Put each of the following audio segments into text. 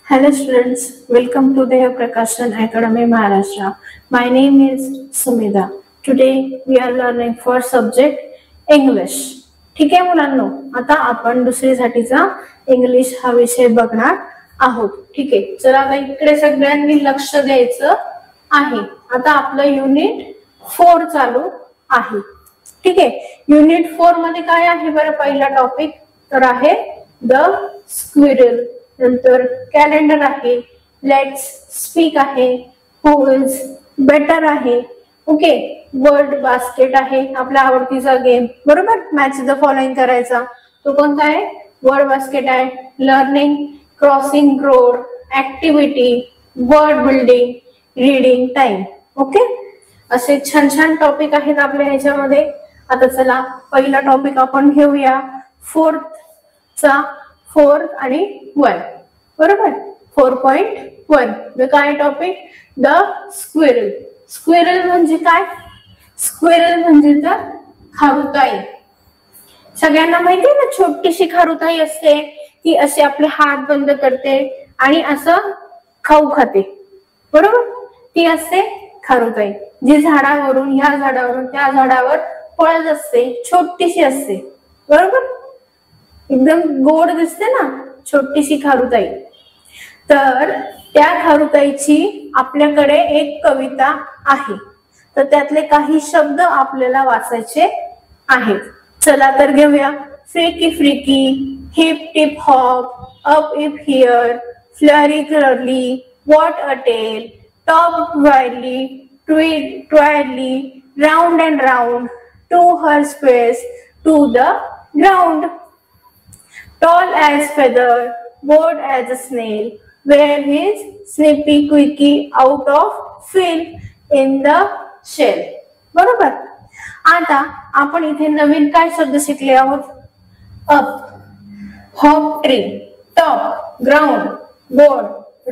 Hello students, welcome to the Prakashan Academy Maharashtra. My name is Sumida. Today we are learning first subject English. ठीक आहे मुलांनो, आता आपण दुसरीसाठीचा English हा विषय बघणार आहोत. ठीक आहे, चला आता इकडे सगळ्यांनी लक्ष द्यायचं आहे. आता आपलं युनिट 4 चालू आहे. ठीक आहे, युनिट 4 मध्ये काय आहे बरं? पहिला टॉपिक तर आहे द स्क्विरल, नंतर कॅलेंडर आहे, लेट्स स्पीक आहे, हु इज बेटर आहे, ओके, वर्ड बास्केट आहे, आपला आवडतीचा गेम, बरोबर, मॅच द फॉलोइंग करायचा, तो कोणता आहे? वर्ड बास्केट आहे, learning, crossing road, activity, word building, reading time. Okay, असे छान छान टॉपिक आहेत आपल्या ह्याच्यामध्ये. आता चला पहिला टॉपिक आपण घेऊया, फोर्थ आणि 1, बरोबर, 4.1. काय टॉपिक? The squirrel. स्क्विरल म्हणजे काय? स्क्विरल म्हणजे तर खारुताई. सगळ्यांना माहिती आहे ना, छोटीशी खारुताई असते, ती असे आपले हात बंद करते आणि असं खाऊ खाते, बरोबर, ती असते खारुताई, जी झाडावरून ह्या झाडावरून त्या झाडावर पळत असते, छोटीशी असते, बरोबर, एकदम गोड दिसते ना छोटीशी खारुताई. तर त्या खारुताईची आपल्याकडे एक कविता आहे, तर त्यातले काही शब्द आपल्याला वाचायचे आहेत. चला तर घेऊया. Freaky freaky, hip tip hop, up ip here, flurry clearly, what a tail, top wily, twirly, round and round, to her space, to the ground, tall as feather, bold as a snail, where his snippy quickie out of fill in the shell. बरोबर. आता आपण इथे नवीन काय शब्द शिकले आहोत? Up, hop tree, top, ground, board,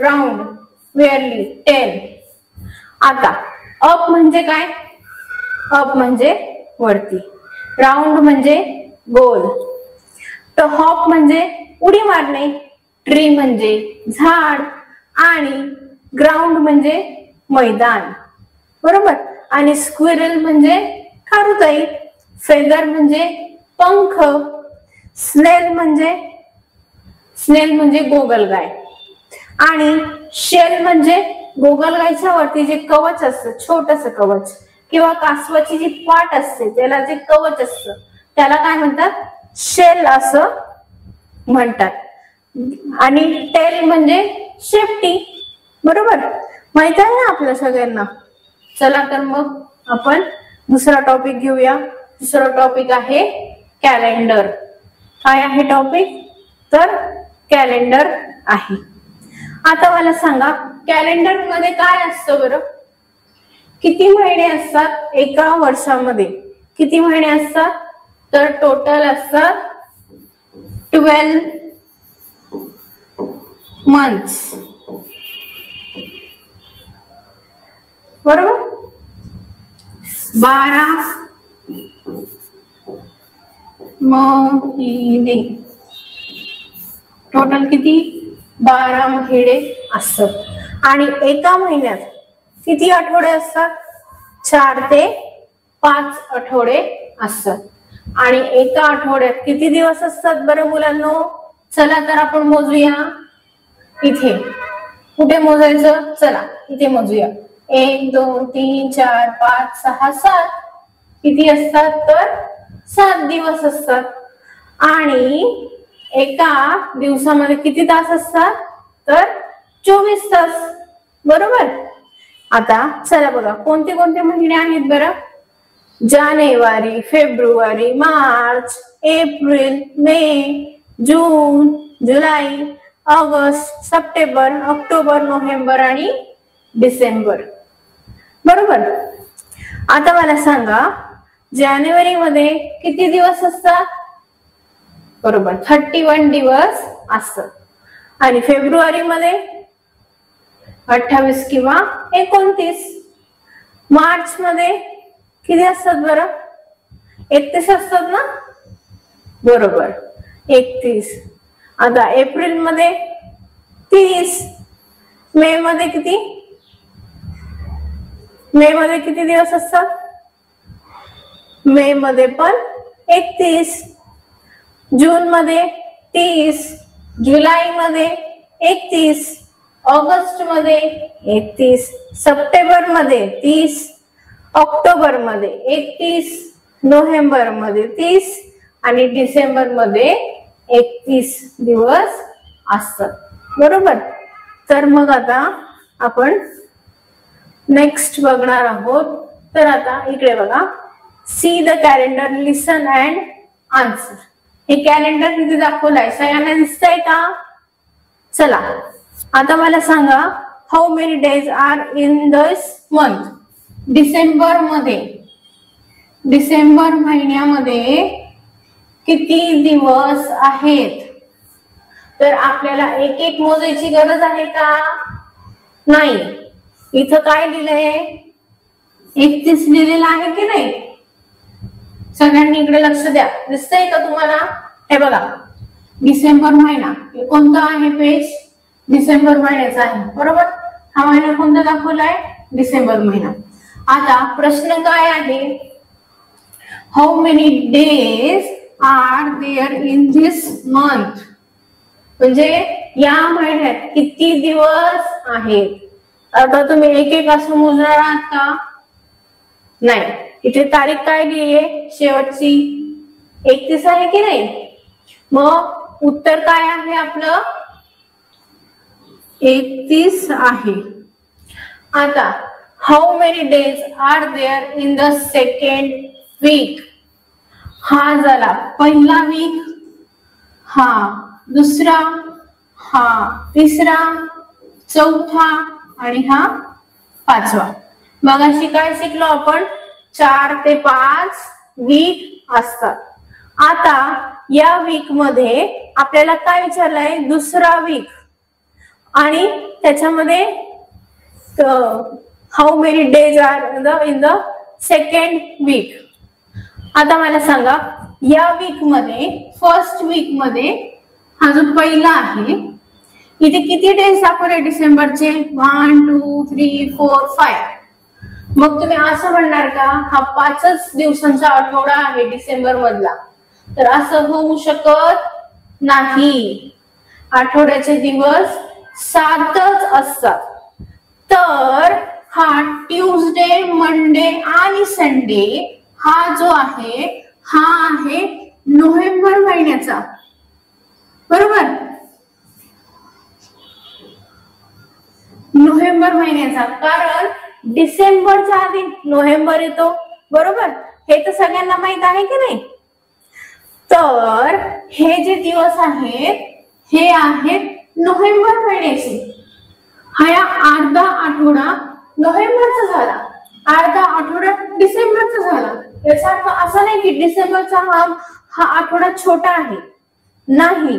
round, wearily, tail. आता up म्हणजे काय? अप म्हणजे वरती, राउंड म्हणजे गोल, तर हॉप म्हणजे उडी मारणे, ट्री म्हणजे झाड आणि ग्राउंड म्हणजे मैदान, बरोबर. आणि स्क्विरल म्हणजे खारुताई, फेदर म्हणजे पंख, स्नेल म्हणजे गोगलगाय आणि शेल म्हणजे गोगलगायच्या वरती जे कवच असतं, छोटस कवच, किंवा कासवाची जी पाठ असते त्याला जे कवच असतं त्याला काय म्हणतात? शेल असं म्हणतात. आणि टेल म्हणजे शेपटी, बरोबर, माहित आहे ना आपल्या सगळ्यांना. चला तर मग आपण दुसरा टॉपिक घेऊया. दुसरा टॉपिक आहे कॅलेंडर. काय आहे टॉपिक? तर कॅलेंडर आहे. आता मला सांगा, कॅलेंडर मध्ये काय असतं बरं? किती महिने असतात एका वर्षामध्ये? किती महिने असतात? तर टोटल असतात 12 मंथ्स, बरोबर, 12 महिने. टोटल किती? 12 महिने असतात. आणि एका महिन्यात किती आठवडे असतात? 4 ते 5 आठवडे असतात. आणि एका आठवड्यात किती दिवस असतात बरं मुलांनो? चला तर आपण मोजूया. इथे कुठे मोजायचं? चला इथे मोजूया. 1 2 3 4 5 6 7. किती असतात? तर 7 दिवस असतात. आणि एका दिवसामध्ये किती तास असतात? तर 24 तास, बरोबर. आता चला बघा, कोणते कोणते महिने आहेत बरं? जानेवारी, फेब्रुवारी, मार्च, एप्रिल, मे, जून, जुलै, ऑगस्ट, सप्टेंबर, ऑक्टोबर, नोव्हेंबर आणि डिसेंबर, बरोबर. आता मला सांगा, जानेवारी मध्ये किती दिवस असतात? बरोबर, 31 दिवस असतात. आणि फेब्रुवारी मध्ये 28 किंवा 29. मार्च मध्ये किती असतात बरं? 31 असतात ना, बरोबर, 31. आता एप्रिल मध्ये 30. मे मध्ये किती? मे मध्ये किती दिवस असतात? मे मध्ये पण 31. जून मध्ये 30, जुलै मध्ये 31, ऑगस्ट मध्ये 31, सप्टेंबर मध्ये 30, ऑक्टोबर मध्ये 31, नोव्हेंबर मध्ये 30 आणि डिसेंबर मध्ये 31 दिवस असतात. बरोबर. तर मग आता आपण नेक्स्ट बघणार आहोत. तर आता इकडे बघा, see the calendar, listen and answer. हे कॅलेंडर किती दाखवलंय सगळ्यांना दिसतंय का? चला आता मला सांगा, how many days are in this month. December महिन्यामध्ये किती दिवस आहेत? तर आपल्याला एक एक मोजायची गरज आहे का? नाही. इथं काय लिहिलंय? 31 लिहिलेलं आहे की नाही? सगळ्यांनी इकडे लक्ष द्या. दिसतंय का तुम्हाला? हे बघा, डिसेंबर महिना कोणता आहे? पेज डिसेंबर महिन्याचा आहे. बरोबर. हा महिना कोणता दाखवलाय? डिसेंबर महिना. आता प्रश्न काय आहे? How many days are there in this month. म्हणजे या महिन्यात किती दिवस आहेत? आता तुम्ही एक एक असं मोजणार आहात का? नाही. इथे तारीख काय लिहिलीये? शेवटची 31 आहे की नाही? मग उत्तर काय आहे आपलं? 31 आहे. आता how many days are there in the second week. हा झाला पहिला वीक, हा दुसरा, हा तिसरा, चौथा आणि हा पाचवा. मगाशी काय शिकलो आपण? 4 ते 5 वीक असतात. आता या वीक मध्ये आपल्याला काय विचारलंय? दुसरा वीक. आणि त्याच्यामध्ये how many days are in the second week. आता मला सांगा, या वीक मध्ये, फर्स्ट वीक मध्ये हा जो पहिला आहे, इथे किती डेज दाखवले डिसेंबरचे? 1 2 3 4 5. मग तुम्ही असं म्हणणार का हा 5च दिवसांचा आठवडा आहे डिसेंबर मधला? तर असं होऊ शकत नाही. आठवड्याचे दिवस 7च असतात. तर हा ट्यूजडे, मंडे आणि संडे हा जो आहे, हा आहे नोव्हेंबर महिन्याचा. बरोबर. नोव्हेंबर महिन्याचा, कारण डिसेंबरच्या आधी नोव्हेंबर येतो. बरोबर. हे तर सगळ्यांना माहित आहे की नाही? तर हे जे दिवस आहेत हे आहेत नोव्हेंबर महिन्याचे. हा अर्धा आठवडा नोव्हेंबरचा झाला, अर्धा आठवडा डिसेंबरचा झाला. याचा अर्थ असा नाही की डिसेंबरचा हा आठवडा छोटा आहे. नाही.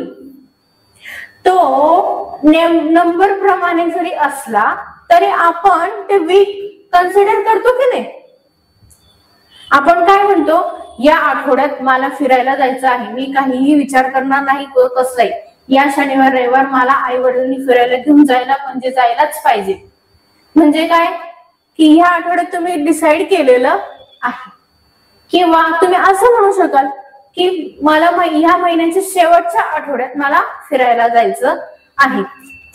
तो नंबर प्रमाणे जरी असला तरी आपण ते वीक कन्सिडर करतो की नाही? आपण काय म्हणतो? या आठवड्यात मला फिरायला जायचं आहे, मी काहीही विचार करणार नाही कसलाही. या शनिवार रविवार मला आई वडिलांनी फिरायला घेऊन जायला म्हणजे जायलाच पाहिजे. म्हणजे काय की ह्या आठवड्यात तुम्ही डिसाइड केलेलं आहे. किंवा तुम्ही असं म्हणू शकाल की मला ह्या महिन्याच्या शेवटच्या आठवड्यात मला फिरायला जायचं आहे.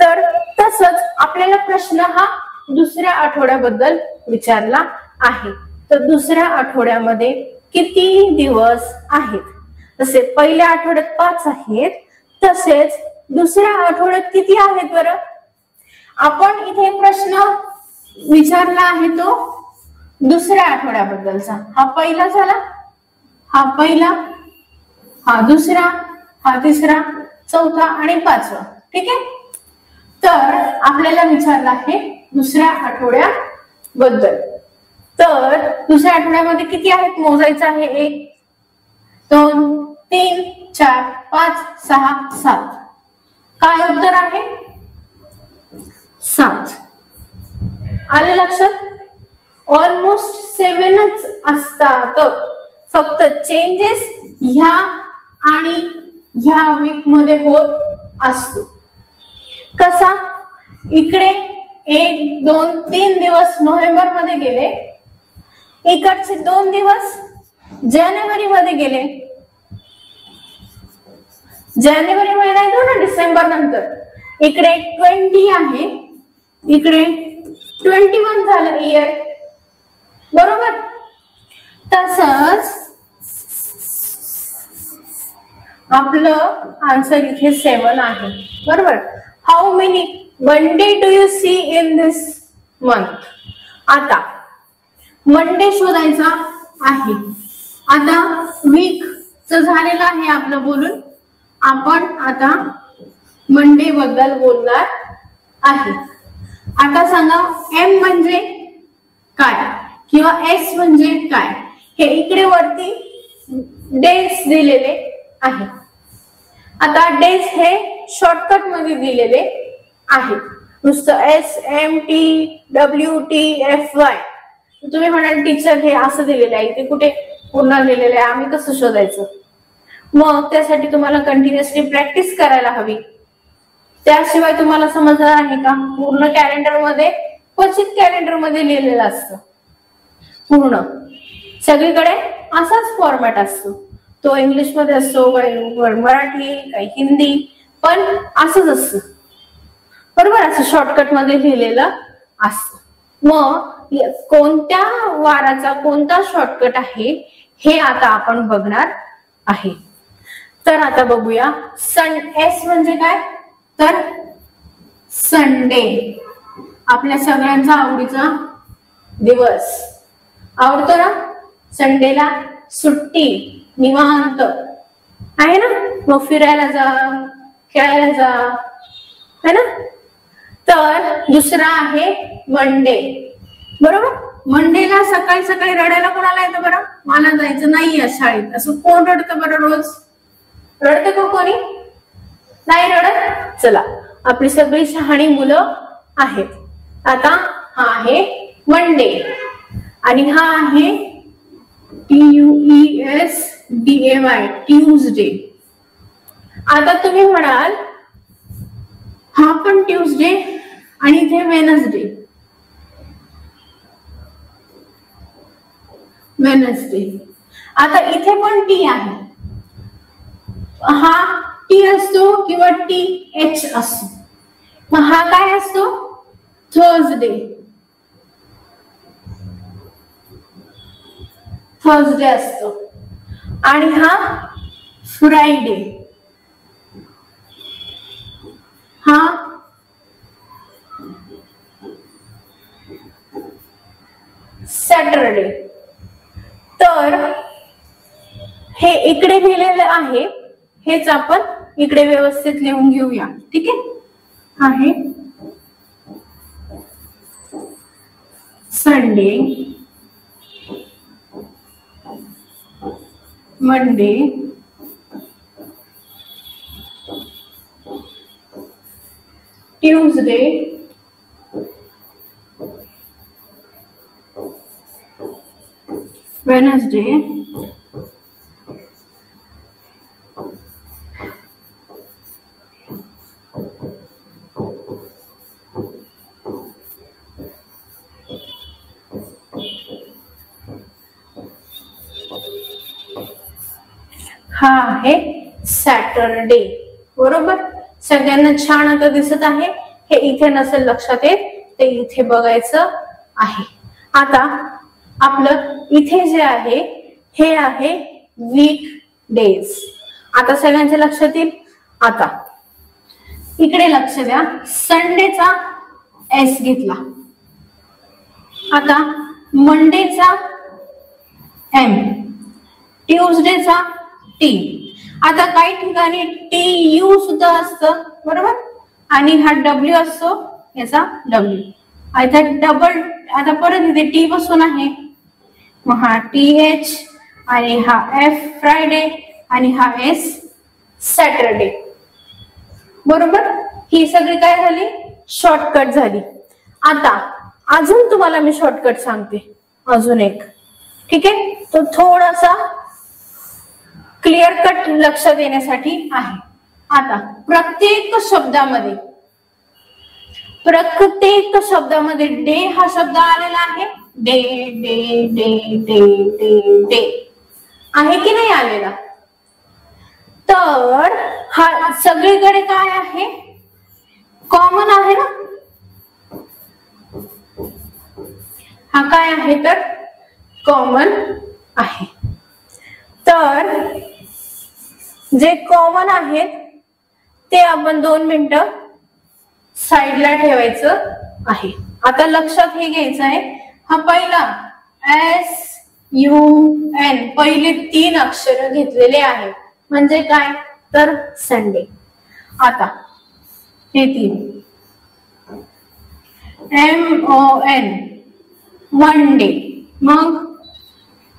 तर तसंच आपल्याला प्रश्न हा दुसऱ्या आठवड्याबद्दल विचारला आहे. तर दुसऱ्या आठवड्यामध्ये किती दिवस आहेत? तसे पहिल्या आठवड्यात 5 आहेत, तसेच दुसऱ्या आठवड्यात किती आहेत बरं? आपण इथे प्रश्न विचारला आहे तो दुसऱ्या आठवड्याबद्दलचा. हा पहिला झाला, हा पहिला, हा दुसरा, हा तिसरा, चौथा आणि पाचवा. ठीक आहे. तर आपल्याला विचारलं आहे दुसऱ्या आठवड्याबद्दल. तर दुसऱ्या आठवड्यामध्ये किती आहेत मोजायचं आहे? 1 2 3 4 5 6 7. काय उत्तर आहे? 7. आले लक्षात? ऑलमोस्ट 7च असतात. फक्त चेंजेस ह्या आणि ह्या वीक मध्ये होत असतो. कसा? इकडे 1 2 3 दिवस नोव्हेंबर मध्ये गेले, इकडचे 2 दिवस जानेवारी मध्ये गेले. जानेवारी महिना येतो ना डिसेंबर नंतर, इकडे 20 आहे, इकडे 21 झालं इयर. बरोबर. तसंच आपलं आन्सर इथे 7 आहे. बरोबर. How many Monday do you see in this month? आता मंडे शोधायचा आहे. आता वीक झालेलं आहे आपलं बोलून, आपण आता मंडे बद्दल बोलणार आहे. आता सांगा एम म्हणजे काय किंवा एस म्हणजे काय? हे इकडे वरती डेज दिलेले आहे. आता डेज हे शॉर्टकट मध्ये दिलेले आहे, नुसतं SMTWTFY. तुम्ही म्हणाल टीचर हे असं दिलेलं आहे, ते कुठे पूर्ण दिलेलं आहे, आम्ही कसं शोधायचं? मग त्यासाठी तुम्हाला कंटिन्युअसली प्रॅक्टिस करायला हवी. त्याशिवाय तुम्हाला समजणार आहे का? पूर्ण कॅलेंडर मध्ये क्वचित कॅलेंडर मध्ये लिहिलेलं असतं. पूर्ण सगळीकडे असाच फॉर्मॅट असतो. तो इंग्लिश मध्ये असतो, काही मराठी, काही हिंदी, पण असंच असतं. बरोबर. असं शॉर्टकट मध्ये लिहिलेलं असतं. मग कोणत्या वाराचा कोणता शॉर्टकट आहे हे आता आपण बघणार आहे. तर आता बघूया. एस म्हणजे काय? तर संडे, आपल्या सगळ्यांचा आवडीचा दिवस. आवडतो ना? संडेला सुट्टी, निवांत आहे ना, मग फिरायला जा, खेळायला जा, है ना. तर दुसरा आहे मंडे. बरोबर. मंडेला सकाळी सकाळी रडायला कोणाला येतं बरं? मला जायचं नाहीये शाळेत, असं कोण रडतं बरं? रोज रडतं का कोणी? नाही रडत. चला, आपली सगळी शहाणी मुलं आहेत. आता हा आहे मंडे आणि हा आहे TUESDAY, ट्यूजडे. आता तुम्ही म्हणाल हा पण ट्यूजडे आणि इथे वेनसडे. आता इथे पण टी आहे. हा टी असतो किंवा TH असतो. मग हा काय असतो? थर्सडे. असतो. आणि हा फ्रायडे. हा सॅटरडे. तर हे इकडे लिहिलेलं आहे, हेच आपण इकडे व्यवस्थित लिहून घेऊया. ठीक आहे. संडे, मंडे, ट्यूजडे, वेडनेसडे, हा आहे सॅटरडे. बरोबर. सगळ्यांना छान आता दिसत आहे. हे इथे नसेल लक्षात येत, ते इथे बघायचं आहे. आता आपलं इथे जे आहे हे आहे वीक डेज. आता सगळ्यांच्या लक्षात येईल. आता इकडे लक्ष द्या. संडेचा एस घेतला. आता मंडेचा एम, ट्यूजडेचा टी. आता काही ठिकाणी TU सुद्धा असतं. बरोबर. आणि हा W असतो, याचा W. आता डबल, आता परत इथे T बसून आहे, मग हा TH आणि हा F फ्रायडे आणि हा S सॅटरडे. बरोबर. ही सगळी काय झाली? शॉर्टकट झाली. आता अजून तुम्हाला मी शॉर्टकट सांगते, अजून एक. ठीक आहे. तो थोडासा क्लिअर कट लक्ष देण्यासाठी आहे. आता प्रत्येक शब्दामध्ये प्रत्येक शब्दामध्ये डे हा शब्द आलेला आहे. Day day day day day day आहे की नाही आलेला? तर हा सगळीकडे काय आहे? कॉमन आहे ना. हा काय आहे तर कॉमन आहे. तर जे कॉमन आहेत ते आपण 2 मिनिटं साइडला ठेवायचं आहे. आता लक्षात हे घ्यायचं आहे, हा पहिला SUN पहिले 3 अक्षर घेतलेले आहेत म्हणजे काय तर संडे. आता हे 3 MON मंडे, मग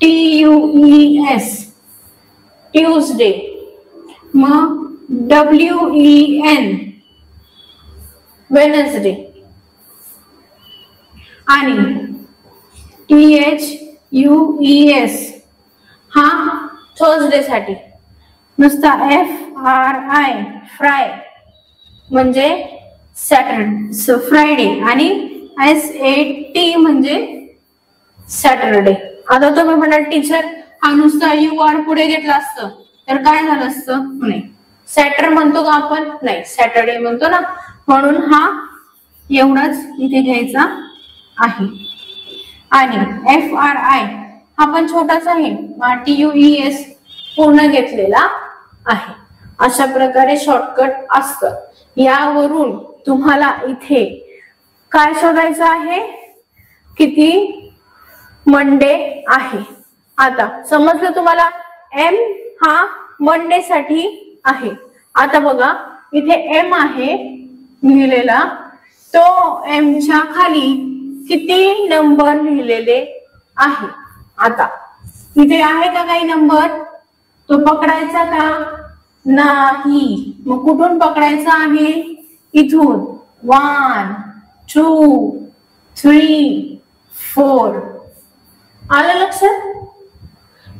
TUES ट्यूसडे, मग WEN वेडनेसडे आणि THUES हा थर्सडे साठी. नुसता FRI फ्राय म्हणजे सॅटरडे फ्रायडे आणि SAT म्हणजे सॅटरडे. आता तुम्ही म्हणाल टीचर हा नुसता UR पुढे घेतला असतं तर काय झालं असतं? नाही, सॅटर म्हणतो का आपण? नाही, सॅटरडे म्हणतो ना. म्हणून हा एवढाच इथे घ्यायचा आहे. आणि FRI हा पण छोटाच आहे, TUES पूर्ण घेतलेला आहे. अशा प्रकारे शॉर्टकट असतं. यावरून तुम्हाला इथे काय शोधायचं आहे? किती मंडे आहे. आता समजलं तुम्हाला? M हा मंडे साठी आहे. आता बघा इथे M आहे लिहिलेला, तो M च्या खाली किती नंबर लिहिलेले आहे? आता इथे आहे का काही नंबर? तो पकडायचा का? नाही. मग कुठून पकडायचा आहे? इथून 1 2 3 4. आलं लक्षात?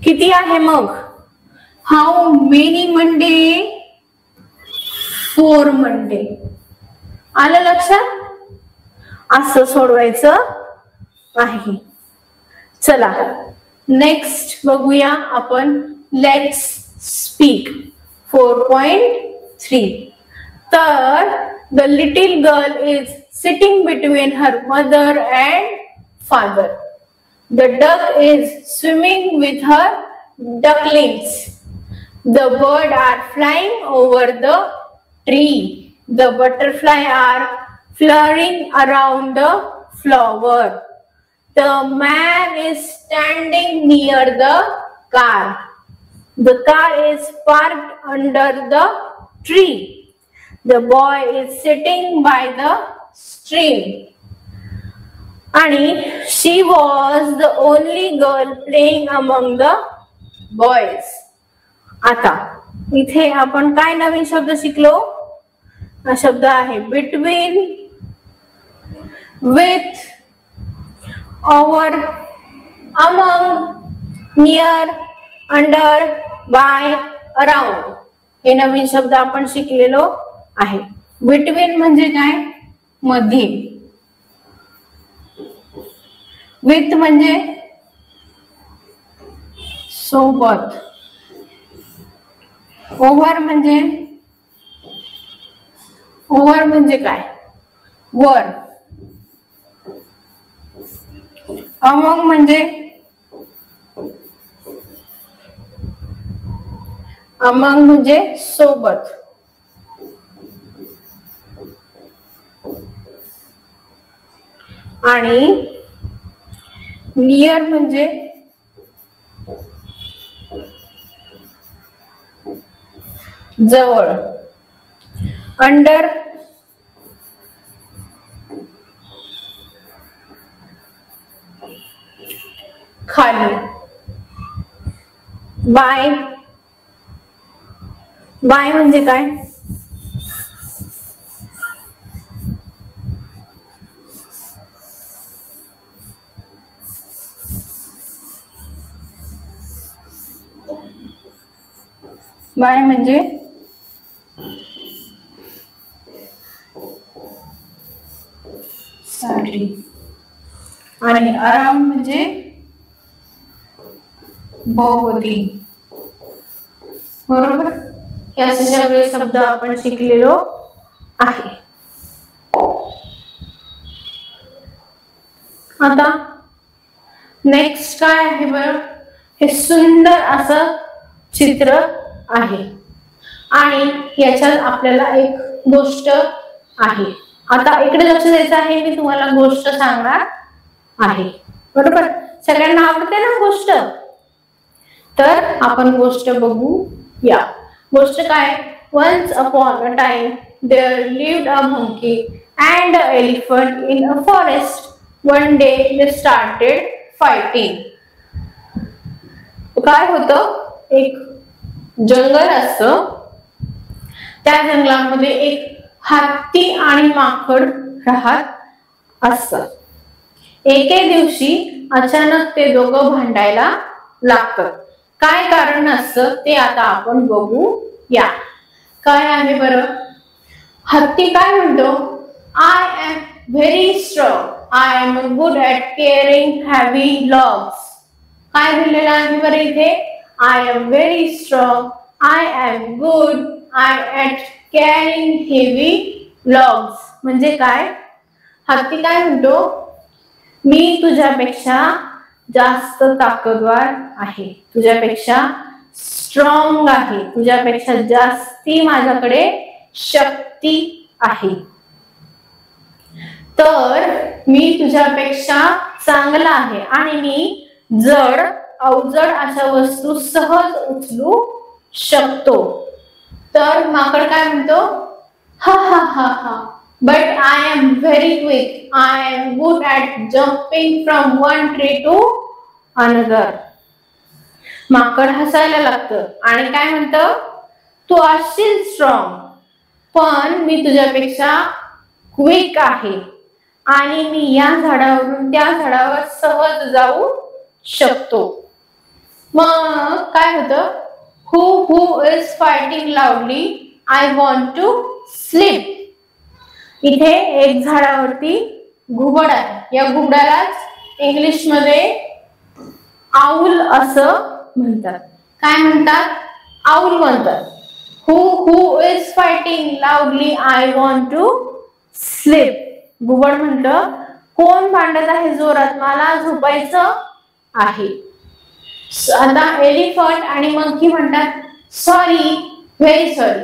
किती आहे मग? How many Monday? 4 मंडे. आलं लक्षात? असं सोडवायचं आहे. चला नेक्स्ट बघूया आपण. Let's speak 4.3. तर the little girl is sitting between her mother and father. The duck is swimming with her ducklings. The birds are flying over the tree. The butterflies are fluttering around the flower. The man is standing near the car. The car is parked under the tree. The boy is sitting by the stream. आणि she was the only girl playing among the boys. आता इथे आपण काय नवीन शब्द शिकलो? हा शब्द आहे between, with, over, among, near, under, by, around. हे नवीन शब्द आपण शिकलेलो आहे. between म्हणजे काय? मध्ये. विथ म्हणजे सोबत. ओव्हर म्हणजे काय? वर. अमंग म्हणजे सोबत. आणि नियर म्हणजे जवळ. अंडर खाली. बाय म्हणजे काय? बाय म्हणजे? साठी आणि अराउंड म्हणजे भोवती. बरोबर, हे असे सगळे शब्द आपण शिकलेलो आहे. आता नेक्स्ट काय आहे बरं, हे सुंदर असं चित्र आहे आणि याच्यात आपल्याला एक गोष्ट आहे. आता इकडे लक्ष द्यायचं आहे, मी तुम्हाला गोष्ट सांगणार आहे. बरोबर, सगळ्यांना आवडते ना गोष्ट, तर आपण गोष्ट बघू या. गोष्ट काय, once upon a time there lived a monkey and a elephant in a forest. One day they started fighting. काय होतं, एक जंगल असतं, त्या जंगलामध्ये एक हत्ती आणि माकड राहत असतात. एके दिवशी अचानक ते दोघं भांडायला लागतात. काय कारण असतं ते आता आपण बघू या. काय आहे बरं, हत्ती काय म्हणतो, I am very strong, I am good at carrying heavy logs. काय लिहिलेलं आहे बरं इथे, I am very strong, I am good at carrying heavy logs. म्हणजे काय, हत्ती काय म्हणतो, मी तुझ्यापेक्षा जास्त ताकदवार आहे, तुझ्यापेक्षा स्ट्रॉंग आहे, तुझ्यापेक्षा जास्ती माझ्याकडे शक्ती आहे, तर मी तुझ्यापेक्षा चांगला आहे आणि मी जड अवजड अशा वस्तू सहज उचलू शकतो. तर माकड काय म्हणतो, हा हा हा हा, but I am very quick. I am good at jumping from one tree to another. माकड हसायला लागतं आणि काय म्हणतं, तू असशील स्ट्रॉंग, पण मी तुझ्यापेक्षा क्विक आहे आणि मी या झाडावरून त्या झाडावर सहज जाऊ शकतो. मग काय होतं, who is fighting loudly? I want to sleep. इथे एक झाडावरती घुबड आहे. या घुबडालाच इंग्लिश मध्ये आऊल असं म्हणतात. काय म्हणतात, आऊल म्हणतात. who is fighting loudly? I want to sleep. घुबड म्हणतं, कोण भांडत आहे जोरात, मला झोपायचं आहे. आता एलिफंट आणि मंकी म्हणतात, sorry, very sorry,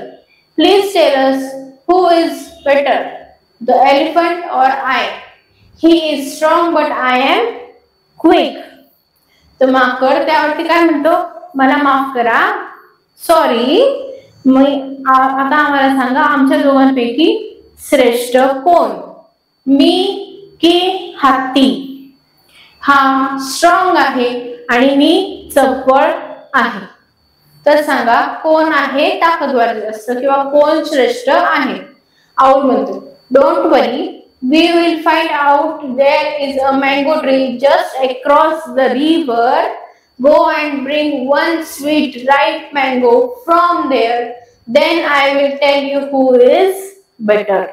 please tell us who is better, the elephant or I? He is strong but I am quick. तर माकड त्यावरती काय म्हणतो, मला माफ करा, सॉरी, आता आम्हाला सांगा आमच्या दोघांपैकी श्रेष्ठ कोण, मी की हत्ती? हा स्ट्रॉंग आहे आणि मी चपळ आहे, तर सांगा कोण आहे ताकदवार जास्त किंवा कोण श्रेष्ठ आहे? आऊल म्हणतो, don't worry, we will find out. There is a mango tree just across the river. Go and bring one sweet ripe mango from there. Then I will tell you who is better.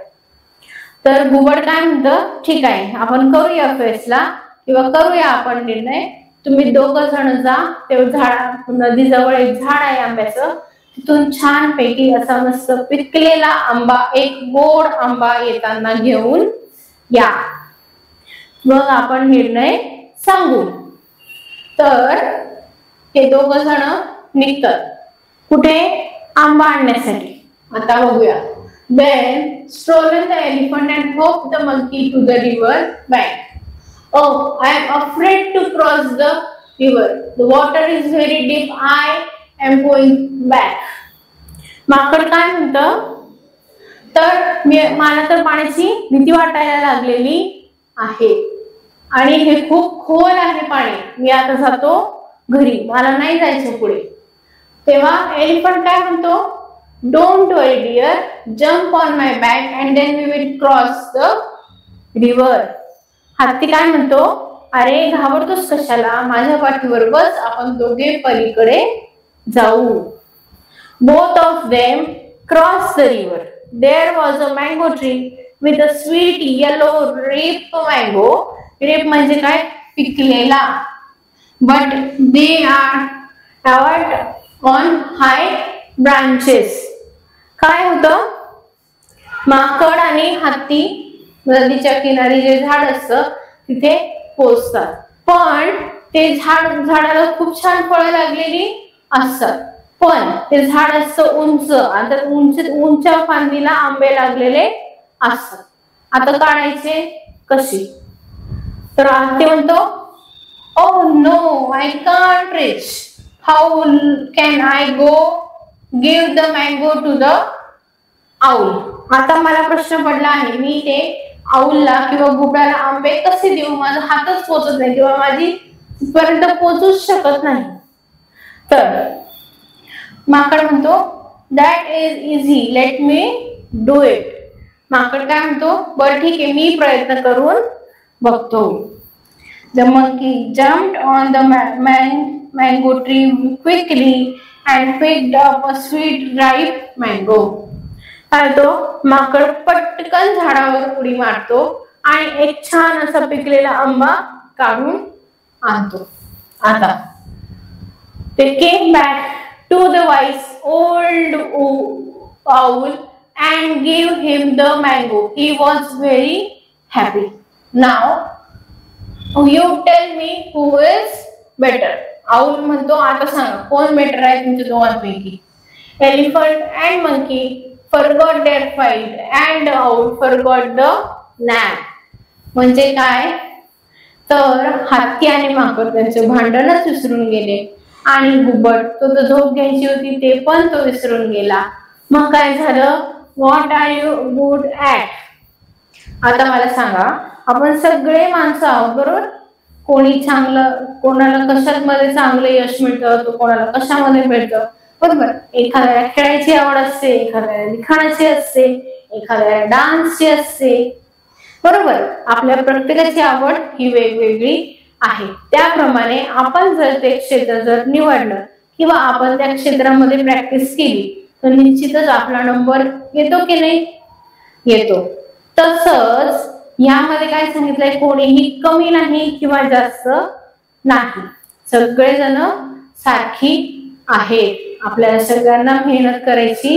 तर घुबड काय म्हणतं, ठीक आहे, आपण करूया फैसला किंवा करूया आपण निर्णय. तुम्ही दोघं जण जा, ते झाड नदीजवळ एक झाड आहे आंब्याचं, तिथून छान पैकी असा मस्त पिकलेला आंबा, एक गोड आंबा येताना घेऊन या, मग आपण निर्णय सांगू. तर ते दोघं जण निघतात. कुठे? आंबा आणण्यासाठी. आता बघूया. Then strolled the elephant and hopped the monkey to the river bank. Oh, I am afraid to cross the river. The water is very deep. I am going back. माकड काय म्हणतं, तर मला तर पाण्याची भीती वाटायला लागलेली आहे आणि हे खूप खोल आहे पाणी, मी आता जातो घरी, मला नाही जायचं पुढे. तेव्हा एलिफंट काय म्हणतो, don't worry dear, jump on my back and then we will cross the river. हत्ती काय म्हणतो, अरे घाबरतोस कशाला, माझ्या पाठीवर बस, आपण दोघे पलीकडे जाऊ. Both of them cross the river. There was a mango tree with a sweet yellow ripe mango. Ripe म्हणजे काय? पिकलेला. But they are covered on high branches. काय होतं? माकड आणि हत्ती नदीच्या किनारी जे झाड असतं तिथे पोचतात, पण ते झाडाला खूप छान फळं लागलेली असतात, पण ते झाड असतं उंच. आता उंच फांदीला आंबे लागलेले असतात. आता काढायचे कशी? तर ते म्हणतो, oh no, I can't reach. How can I go give the mango to the owl? आता मला प्रश्न पडला आहे, मी ते आऊलला किंवा भोपळ्याला आंबे कसे देऊ? माझा हातच पोचत नाही किंवा माझी पर्यंत पोचूच शकत नाही. तर माकड म्हणतो, that is easy, let me do it. माकड काय म्हणतो, बरं ठीक आहे, मी प्रयत्न करून बघतो. The monkey jumped on the mango tree quickly and picked up a sweet ripe mango. तो माकड पटकन झाडावर उडी मारतो आणि एक छान असा पिकलेला आंबा काढून आणतो. आता they came back to the wise old owl and gave him the mango. He was very happy. Now you tell me who is better. Owl म्हणतो, आता सांगा कोण बेटर आहे तुमच्या दोघांपैकी? Elephant and monkey forgot their fight and owl forgot the nap. म्हणजे काय? तर हत्ती आणि माकड त्यांचे भांडणच विसरून गेले आणि घुबड तो झोप घ्यायची होती ते पण तो विसरून गेला. मग काय झालं? What are you good at? आता मला सांगा, आपण सगळे माणसं आहोत बरोबर? कोणी चांगलं, कोणाला कशात मध्ये चांगलं यश मिळतं, तो कोणाला कशामध्ये मिळतं, बरोबर? एखाद्याला खेळायची आवड असते, एखाद्याला लिखाणाची असते, एखाद्याला डान्सची असते, बरोबर? आपल्या प्रत्येकाची आवड ही वेगवेगळी आहे. त्याप्रमाणे आपण जर ते क्षेत्र जर निवडलं किंवा आपण त्या क्षेत्रामध्ये प्रॅक्टिस केली तर निश्चितच आपला नंबर येतो की नाही? येतो. तसंच यामध्ये काय सांगितलंय, कोणीही कमी नाही किंवा जास्त नाही, सगळेजण सारखी आहेत. आपल्याला सगळ्यांना मेहनत करायची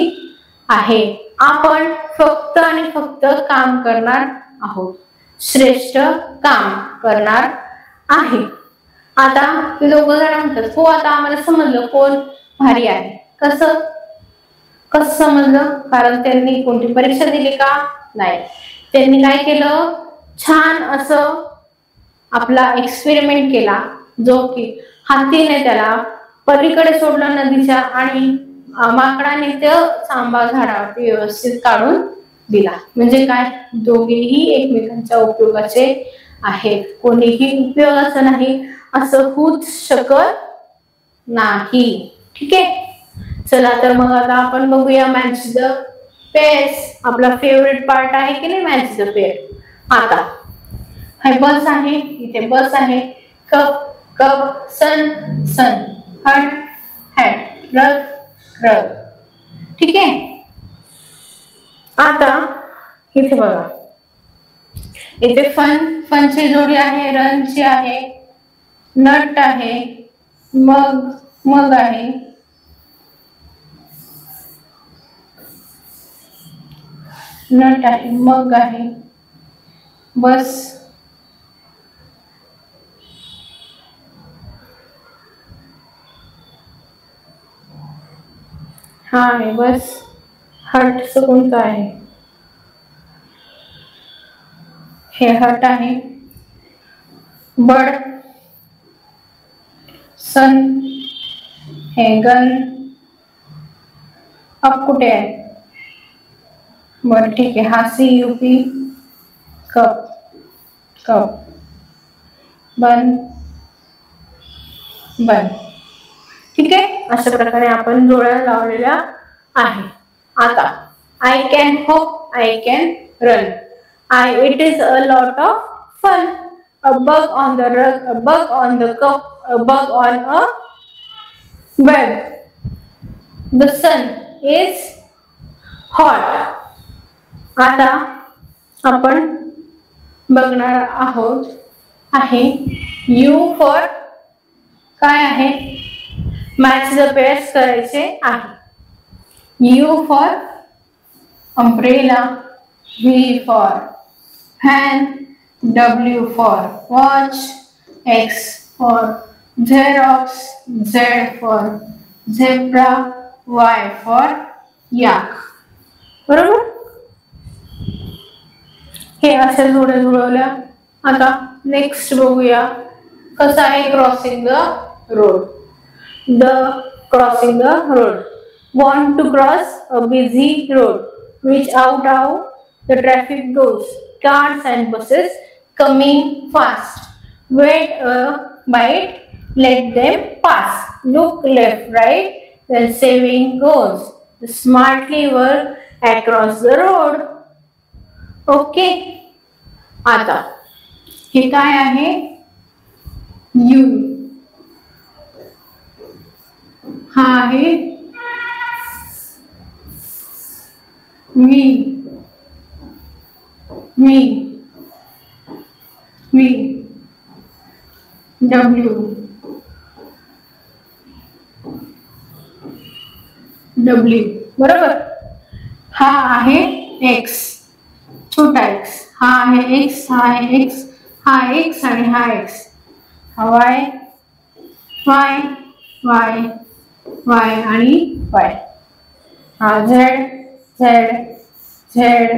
आहे. आपण फक्त आणि फक्त काम करणार आहोत, श्रेष्ठ काम करणार आहे. आता ते दोघ जण म्हणतात, हो आता आम्हाला समजलं कोण भारी आहे. कसं समजलं? कारण त्यांनी कोणती परीक्षा दिली का? नाही. त्यांनी काय केलं? छान असं आपला एक्सपेरिमेंट केला, जो की हत्तीने त्याला पलीकडे सोडलं नदीच्या आणि माकडाने ते आंबा झाडावरती व्यवस्थित काढून दिला. म्हणजे काय? दोघेही एकमेकांच्या उपयोगाचे आहेत, कोणीही उपयोगाचं नाही असं होऊच शकत नाही. ठीक आहे, चला तर मग आता आपण बघूया मॅच द पेअर्स. आपला फेवरेट पार्ट आहे की नाही मॅच द पेअर. आता हे बस आहे, इथे बस आहे, कप कप, सन सन, हट हॅट, रग रग. ठीक आहे. आता इथे बघा, इथे फनची जोडी आहे, रनची आहे, नट आहे, मग आहे, नट आहे, मग आहे, बस, हा आहे बस, हट कोणतं आहे? हे हट आहे, बड, सन, हे गन, अब कुठे आहे? बरं ठीक आहे, हा CUP, cup cup, bun bun. ठीक आहे, अशा प्रकारे आपण जोड्या लावलेल्या आहे. आता I can hop, I can run, it is a lot of fun, a bug on the rug, a bug on the cup, a bug on a bed, the sun is hot. आता आपण बघणार आहोत आहे you for काय आहे, match the pairs करायचे आहे. You for umbrella, V for fan, W for watch, x for Xerox, Z for zebra, Y for याक. बरोबर, हे असे जुळवल्या. आता नेक्स्ट बघूया कसं आहे crossing the road. The crossing the road. Want to cross a busy road which out how the traffic goes. Cars and buses coming fast. Wait a bite, let them pass. Look left, right, then saving goes. Smartly work across the road. Okay. आता हे काय आहे, you. हा आहे V, V, V, W, W. बरोबर. हा आहे x, छोटा एक्स. हा आहे एक्स, हा आहे एक्स, हा एक्स आणि हा एक्स. हा वाय, वाय, वाय, वाय आणि वाय. हा Z, Z, Z,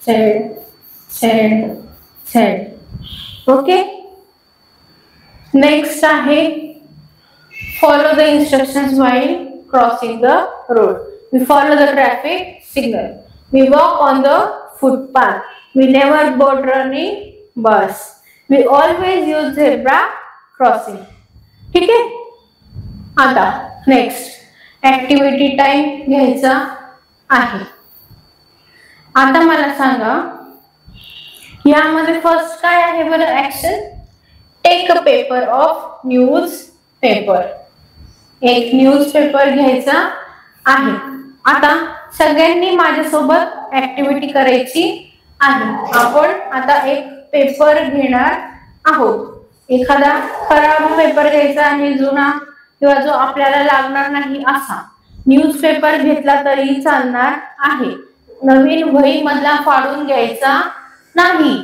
Z, Z, Z. Okay. Next आहे follow the instructions while crossing the road. We follow the traffic signal. We walk on the footpath. We never board running bus. We always use zebra crossing. ठीक आहे. आता next activity time घ्यायचा आहे. आता मला सांगा यामध्ये फर्स्ट काय आहे बरं action. Take a paper of newspaper. एक न्यूज पेपर घ्यायचा आहे. आता सगळ्यांनी माझ्यासोबत ऍक्टिव्हिटी करायची आहे. आपण आता एक पेपर घेणार आहोत. एखादा खराब पेपर घ्यायचा आहे, जुना किंवा जो आपल्याला लागणार नाही असा. न्यूज पेपर घेतला तरी चालणार आहे. नवीन वही मधला फाडून घ्यायचा नाही.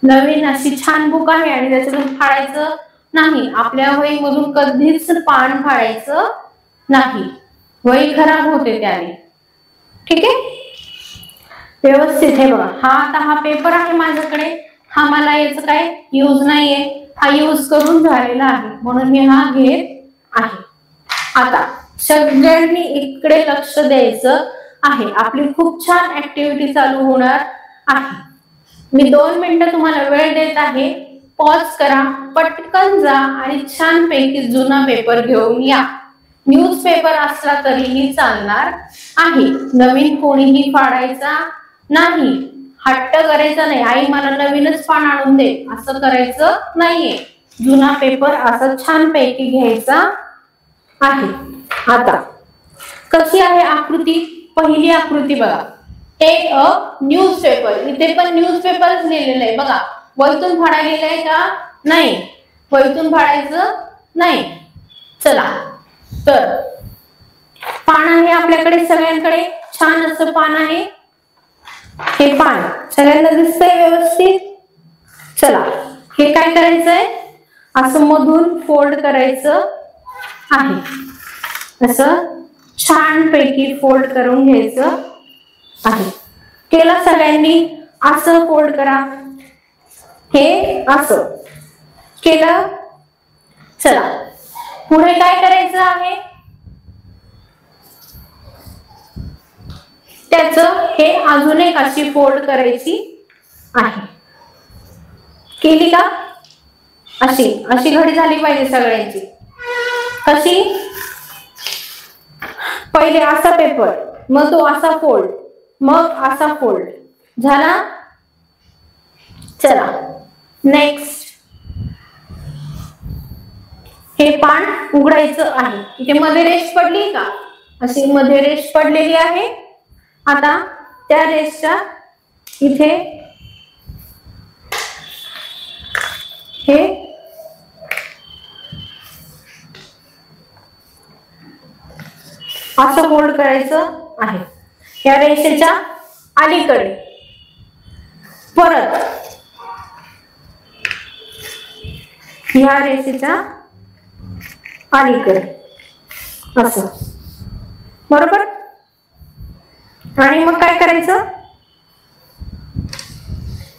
नवीन अशी छान बुक आहे आणि त्याच्यातून फाडायचं नाही. आपल्या वही मधून कधीच पान फाडायचं नाही. वही खराब होते त्याने. ठीक आहे. व्यवस्थित हे बघा. हा आता हा पेपर आहे माझ्याकडे. हा मला याचं काय यूज नाहीये. हा यूज करून झालेला आहे म्हणून मी हा घेत आहे. आता सगळ्यांनी इकडे लक्ष द्यायचं आहे. आपली खूप छान ऍक्टिव्हिटी चालू होणार आहे. मी 2 मिनिटं तुम्हाला वेळ देत आहे. पॉज करा, पटकन जा आणि छान पैकी जुना पेपर घेऊन या. न्यूज पेपर असला तरीही चालणार आहे. नवीन कोणीही फाडायचा नाही. हट्ट करायचा नाही, आई मला नवीनच पान आणून दे असं करायचं नाहीये. जुना पेपर असं छान पैकी घ्यायचा आहे. आता कशी आहे आकृती. पहिली आकृती बघा. Take a newspaper. इथे पण न्यूज पेपरच लिहिलेलं आहे बघा. वहीतून फाडायला आहे का नाही. वहीतून फाडायचं नाही. चला तर पान आहे आपल्याकडे सगळ्यांकडे. छान असं पान आहे. हे पान सगळ्यांना दिसतंय व्यवस्थित. चला हे काय करायचंय, असं मधून फोल्ड करायचं आहे. असं छान पैकी फोल्ड करून घ्यायचं आहे. केलं सगळ्यांनी. असं फोल्ड करा. हे असं केलं. चला पुढे काय करायचं आहे, त्याच हे अजून एक अशी फोल्ड करायची आहे. केली का. अशी अशी घडी झाली पाहिजे सगळ्यांची. कशी, पहिले असा पेपर, मग तो असा फोल्ड, मग असा फोल्ड झाला. चला नेक्स्ट हे पान उघडायचं आहे. इथे मध्ये रेष पडली का, अशी मध्ये रेष पडलेली आहे. आता त्या रेषच्या इथे हे असं फोल्ड करायचं आहे या रेषेच्या अलीकडे, परत या रेषेच्या अलीकडे असं, बरोबर. आणि मग काय करायचं,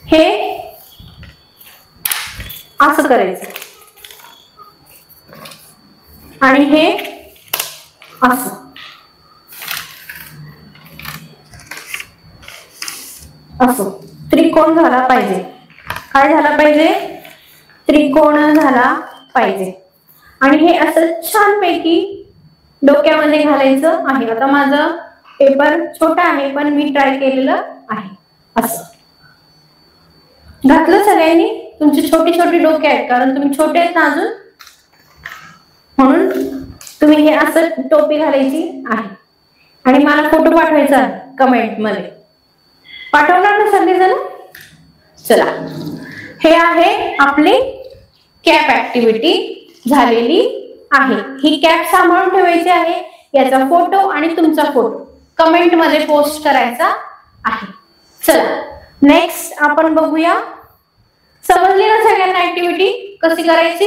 हे असं करायचं आणि हे असं, असं त्रिकोण झाला पाहिजे. काय झाला पाहिजे, त्रिकोण झाला पाहिजे. आणि हे असं छानपैकी डोक्यामध्ये घालायचं आहे. आता माझं पेपर छोटा आहे पण मी ट्राय केलेलं आहे. असं घातलं सगळ्यांनी. तुमची छोटी छोटी डोके आहेत कारण तुम्ही छोटे आहेत ना अजून, म्हणून तुम्ही हे असं टोपी घालायची आहे. आणि मला फोटो पाठवायचा कमेंट मध्ये. पाठवणार ना सगळेजण? चला, हे आहे आपली कॅप ऍक्टिव्हिटी झालेली आहे. ही कॅप सांभाळून ठेवायची आहे. याचा फोटो आणि तुमचा फोटो कमेंट मध्ये पोस्ट करायचा आहे. चला नेक्स्ट आपण बघूया. समजली ना सगळ्यांना ऍक्टिव्हिटी कशी करायची?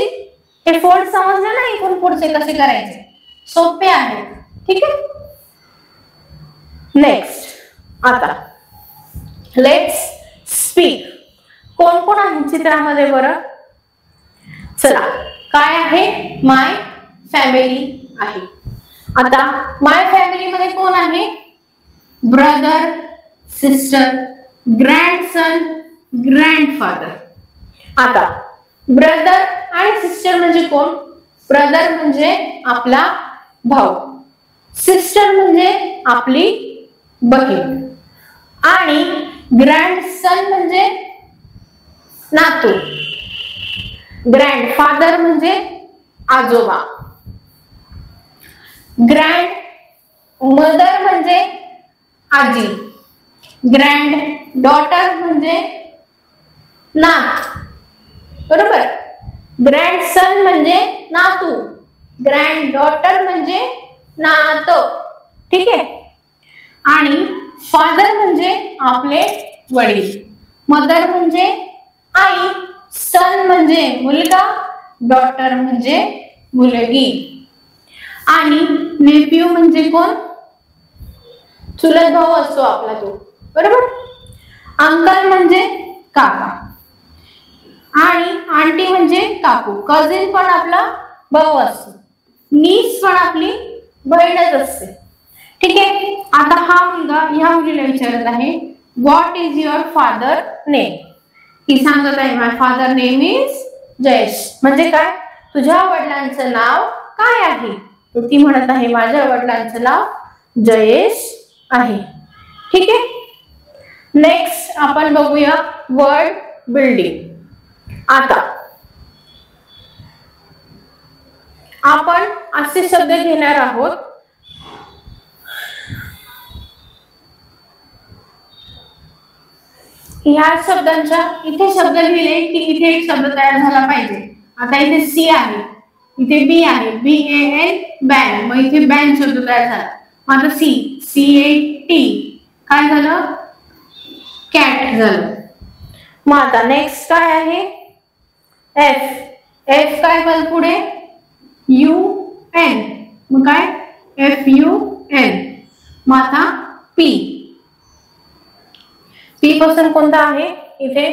हे फोल्ड समजले ना, इथून पुढचे कसे करायचे? सोपे आहे. ठीक आहे. नेक्स्ट आता लेट्स स्पीक. कोण कोण आहे चित्रामध्ये बरं? चला, काय आहे? माय फॅमिली आहे. आता माय फॅमिली मध्ये कोण आहे? Brother, sister, grandson, grandfather. आता ब्रदर आणि सिस्टर म्हणजे कोण? ब्रदर म्हणजे आपला भाऊ, सिस्टर म्हणजे आपली बहीण, आणि ग्रँडसन म्हणजे नातू, ग्रँडफादर म्हणजे आजोबा, ग्रँड मदर म्हणजे आजी, ग्रँड डॉटर म्हणजे नात, बरोबर. ग्रँडसन म्हणजे नातू, ग्रँड डॉटर म्हणजे नात. ठीक आहे. आणि फादर म्हणजे आपले वडील, मदर म्हणजे आई, सन म्हणजे मुलगा, डॉटर म्हणजे मुलगी, आणि नेफ्यू म्हणजे कोण? चुलत भाऊ असतो आपला तो, बरोबर. अंकल म्हणजे काका, आणि आंटी म्हणजे काकू. कझिन पण आपला भाऊ असतो, नीस पण आपली बहीणच असते. ठीक आहे. आता हा मुलगा ह्या मुलीला विचारत आहे, what is your father name? ही सांगत आहे, my father name is Jayesh. म्हणजे काय? तुझ्या वडिलांचं नाव काय आहे? तर ती म्हणत आहे, माझ्या वडिलांचं नाव जयेश आहे. ठीक आहे. नेक्स्ट आपण बघूया वर्ड बिल्डिंग. आता आपण असे शब्द घेणार आहोत ह्या शब्दांच्या इथे शब्द लिहिले की इथे एक शब्द तयार झाला पाहिजे. आता इथे सी आहे, इथे बी आहे, BAN बॅन, मग इथे बॅन शब्द तयार झाला. आता CAT काय झालं? कॅट झालं. मग आता नेक्स्ट काय आहे? F काय झालं पुढे? UN, मग काय? FUN. मग आता P पासून कोणता आहे? इथे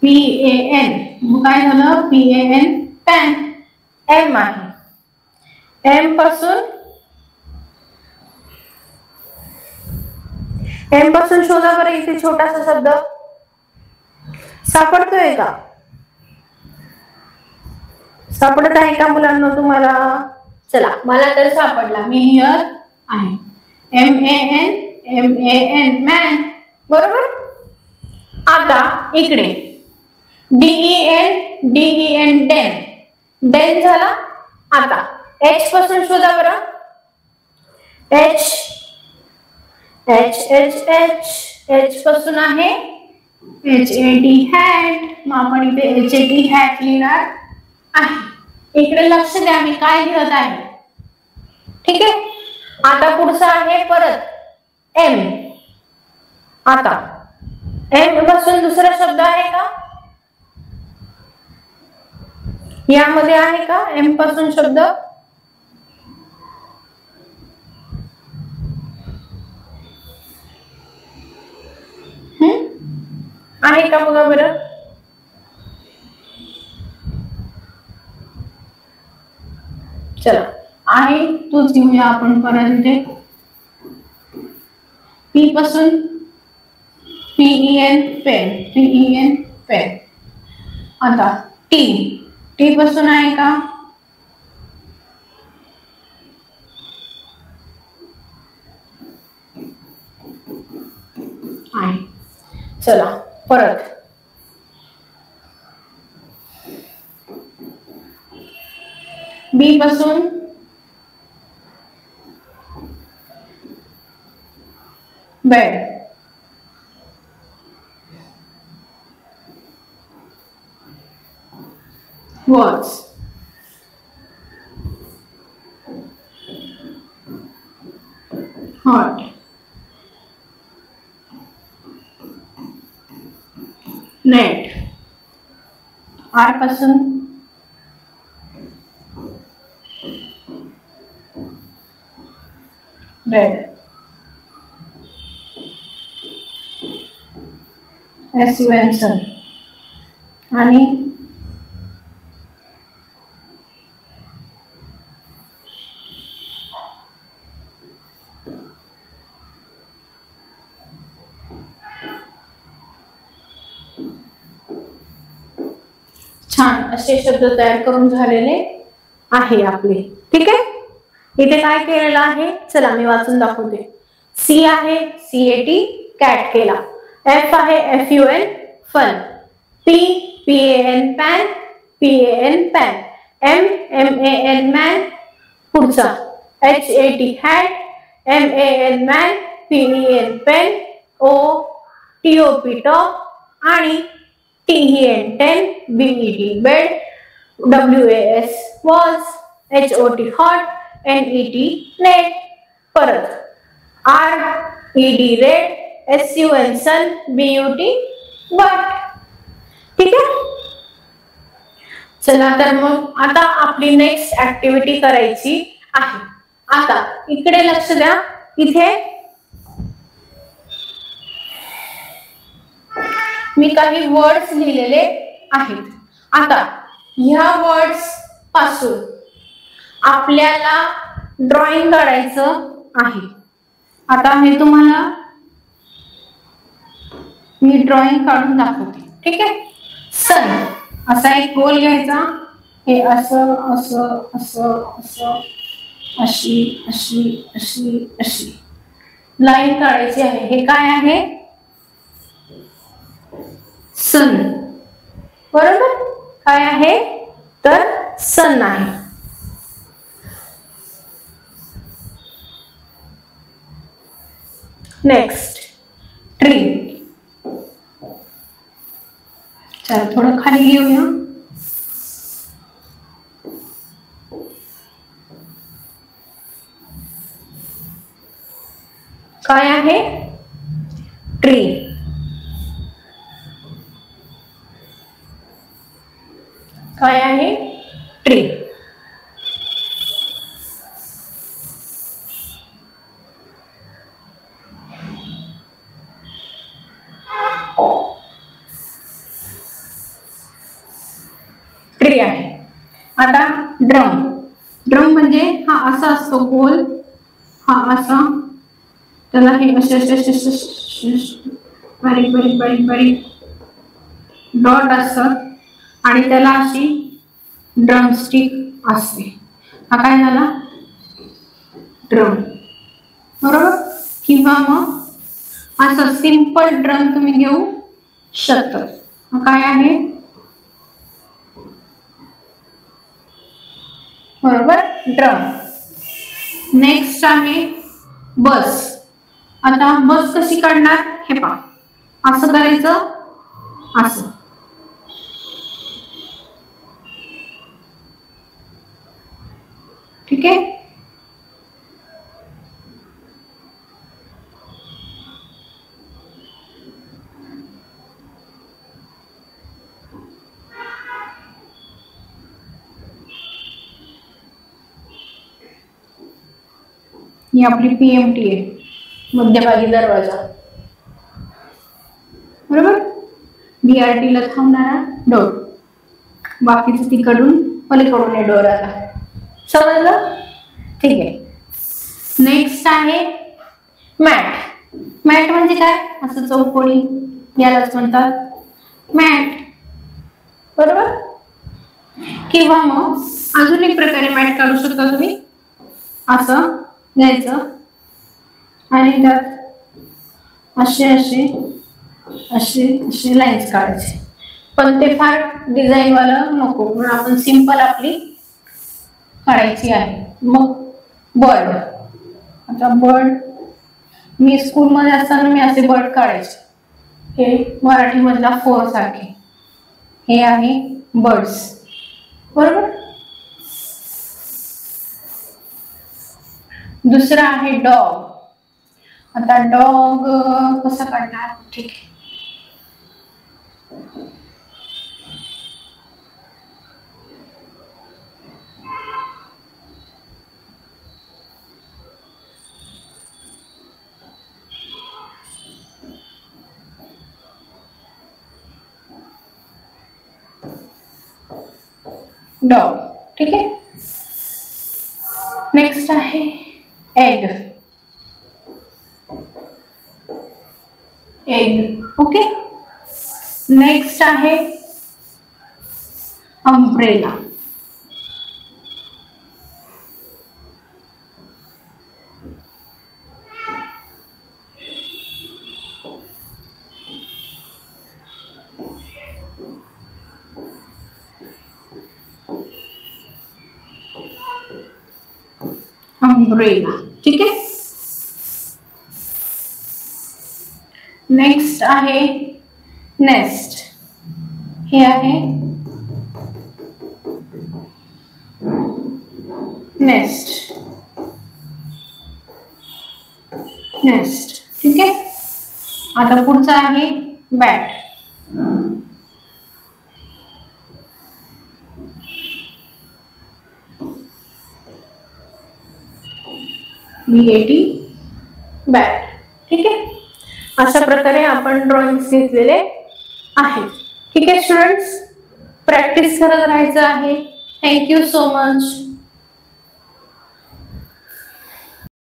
PAN, मग काय झालं? PAN pan. M आहे, M पासून शोधा बरं. इथे छोटासा शब्द सापडतोय का? सापडत आहे का मुलांना तुम्हाला? चला, मला तर सापडला. मी हिअर आहे. MAN मॅन, बरोबर. आता इकडे DEN डेन झाला. आता H पासून शोधा बरं. एच पासून आहे HAT हॅट, मग आपण इथे HAT हॅट लिहिणार आहे. इकडे लक्ष द्या मी काय लिहत आहे. ठीक आहे. आता पुढचा आहे परत M. आता M पासून दुसरा शब्द आहे का यामध्ये, आहे का M पासून शब्द? आहे का बघा बरं. चला आहे तोच घेऊया आपण परत इथे. P पासून PEN पेन, PEN पेन. आता T पासून आहे का? आहे. चला परत B पासून bed, watch, hot, net. R पासून रेड, SUN सन आणि छान असे शब्द तयार करून झालेले आहे आपले. ठीक आहे. इथे काय केलेलं आहे चला मी वाचून दाखवते. C आहे CAT कॅट केला. F आहे FUN fun. PAN pan, PAN pan. MAN man. पुढचा HAT hat, MAN man, PEN pen, TOP top आणि TEN ten, BED bed, WAS walls, HOT hot, NET net. परत RED red, SUN sun, BUT but. ठीक आहे. चला तर मग आता आपली नेक्स्ट ऍक्टिव्हिटी करायची आहे. आता इकडे लक्ष द्या. इथे मी काही वर्ड्स लिहिलेले आहेत. आता ह्या वर्ड्स पासून आपल्याला ड्रॉइंग काढायचं आहे. आता हे तुम्हाला मी ड्रॉइंग काढून दाखवते. ठीक आहे. सन असा एक गोल घ्यायचा. हे असं असं असं असं अशी अशी अशी अशी लाईन काढायची आहे. हे काय आहे? सन. बरोबर. काय आहे तर सन आहे. Next tree. चला थोडं खाली घेऊया. काय आहे ट्री. काय आहे ट्री. ट्री आहे. आता ड्रम. ड्रम म्हणजे हा असा असतो गोल, हा असा, त्याला हे असे बारीक बारीक बारीक बारीक डॉट असतात आणि त्याला अशी ड्रमस्टिक असते. हा काय झाला ड्रम. बरोबर. किंवा मग असं सिंपल ड्रम तुम्ही घेऊ शकता. हा काय आहे बरोबर ड्रम. नेक्स्ट आहे बस. आता बस कशी काढणार हे पहा, असं करायचं, असं. ठीक आहे. ही आपली PMT आहे, मध्यभागी दरवाजा, बरोबर. BRT ला थांबणारा डोर, बाकीचं तिकडून पलीकडून डोर आला. समजलं? ठीक आहे. नेक्स्ट आहे मॅट. मॅट म्हणजे काय? असं चौकोनी, यालाच म्हणतात मॅट, बरोबर. किंवा मग अजून एक प्रकारे मॅट काढू शकता तुम्ही. असं घ्यायचं आणि त्यात असे असे असे असे लाईन्स काढायचे, पण ते फार डिझाईन वाला नको, म्हणून आपण सिंपल आपली काढायची आहे. मग बर्ड. आता बर्ड मी स्कूलमध्ये असताना मी असे बर्ड काढायचे, हे मराठी मधला फोर सारखे. हे आहे बर्ड्स, बरोबर. दुसरा आहे डॉग. आता डॉग कसा काढणार? ठीक आहे. डॉग, ठीक आहे. नेक्स्ट आहे एग. Egg, okay. नेक्स्ट आहे अम्ब्रेला. अम्ब्रेला, ठीक आहे. नेक्स्ट आहे नेस्ट. हे आहे नेस्ट, नेस्ट, ठीक आहे. आता पुढचा आहे बॅट. BAT, बॅट, ठीक आहे. अशा प्रकारे आपण ड्रॉइंग घेतलेले आहे. ठीक आहे स्टुडंट्स, प्रॅक्टिस करत राहायचं आहे. Thank you so much.